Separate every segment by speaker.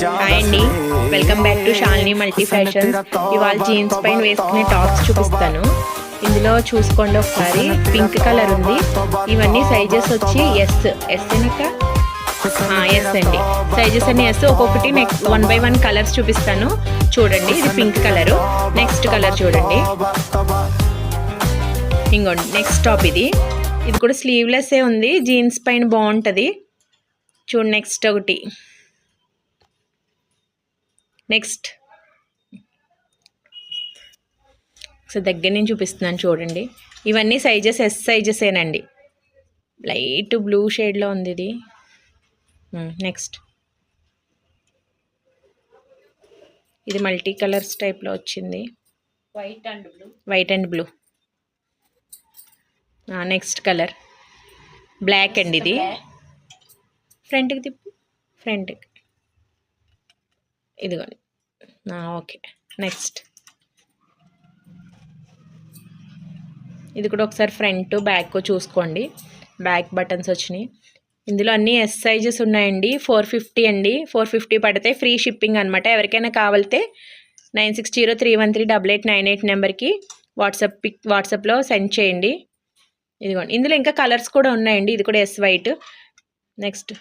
Speaker 1: Hi అండి, welcome back to Shalini multi fashions. ఇవాళ jeans పైన వేసుకునే టాప్స్ చూపిస్తాను. ఇందులో చూసుకోండి ఒకసారి, పింక్ కలర్ ఉంది. ఇవన్నీ సైజెస్ వచ్చి ఎస్ ఎనక ఎస్ అండి. సైజెస్ అన్ని ఎస్. ఒక్కొక్కటి నెక్స్ట్ 1 by 1 కలర్స్ చూపిస్తాను చూడండి. ఇది పింక్ కలరు. నెక్స్ట్ కలర్ చూడండి, ఇంకోండి నెక్స్ట్ టాప్. ఇది కూడా స్లీవ్లెస్సే ఉంది, జీన్స్ పైన బాగుంటుంది చూడండి. నెక్స్ట్ ఒకటి, నెక్స్ట్ సో దగ్గర నుంచి చూపిస్తున్నాను చూడండి. ఇవన్నీ సైజెస్ ఎస్ సైజెసేనండి. లైట్ బ్లూ షేడ్లో ఉంది ఇది. నెక్స్ట్ ఇది మల్టీ కలర్స్ టైప్లో వచ్చింది, white and blue. Next colour black అండి. ఇది ఫ్రంట్కి తిప్పు, ఫ్రంట్కి. ఇదిగోండి, ఓకే. నెక్స్ట్ ఇది కూడా ఒకసారి ఫ్రంట్ బ్యాక్ చూసుకోండి. బ్యాక్ బటన్స్ వచ్చినాయి. ఇందులో అన్నీ ఎస్ సైజెస్ ఉన్నాయండి. 450 అండి. 450 పడితే ఫ్రీ షిప్పింగ్ అనమాట. ఎవరికైనా కావాలితే 9603138898 నెంబర్కి వాట్సాప్లో సెండ్ చేయండి. ఇదిగోండి, ఇందులో ఇంకా కలర్స్ కూడా ఉన్నాయండి. ఇది కూడా ఎస్ వైట్. నెక్స్ట్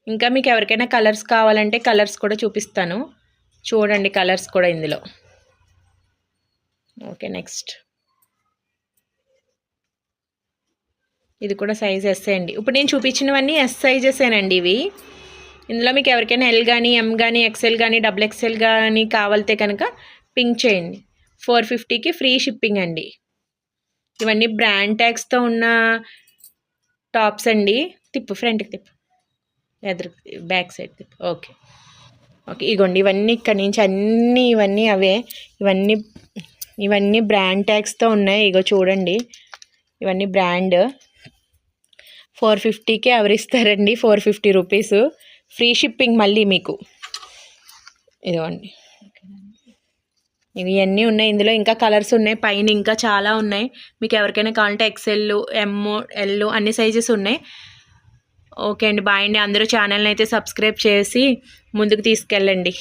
Speaker 1: ఇంకా మీకు ఎవరికైనా కలర్స్ కావాలంటే కలర్స్ కూడా చూపిస్తాను చూడండి, కలర్స్ కూడా ఇందులో. ఓకే. నెక్స్ట్ ఇది కూడా సైజ్ ఎస్ అండి. ఇప్పుడు నేను చూపించినవన్నీ ఎస్ సైజెసేనండి ఇవి. ఇందులో మీకు ఎవరికైనా ఎల్ కానీ, ఎం కానీ, ఎక్సెల్ కానీ, XXL కానీ కావాలితే కనుక పింక్ చేయండి. 450కి ఫ్రీ షిప్పింగ్ అండి. ఇవన్నీ బ్రాండ్ ట్యాగ్స్తో ఉన్న టాప్స్ అండి. తిప్పు, ఫ్రంట్కి తిప్పు, ఎదురు బ్యాక్ సైడ్ తిప్పు. ఓకే. ఇగోండి, ఇవన్నీ ఇక్కడ నుంచి అన్నీ ఇవన్నీ అవే. ఇవన్నీ బ్రాండ్ ట్యాగ్స్తో ఉన్నాయి. ఇగో చూడండి, ఇవన్నీ బ్రాండ్. 450కి ఎవరిస్తారండి? 450 రూపీస్ ఫ్రీ షిప్పింగ్ మళ్ళీ మీకు. ఇదిగోండి, ఇవి అన్నీ ఉన్నాయి. ఇందులో ఇంకా కలర్స్ ఉన్నాయి, పైన ఇంకా చాలా ఉన్నాయి. మీకు ఎవరికైనా కావాలంటే XL, M, L అన్ని సైజెస్ ఉన్నాయి. ఓకే అండి, బాయ్ అండి. అందరూ ఛానల్ని అయితే సబ్స్క్రైబ్ చేసి ముందుకు తీసుకెళ్ళండి.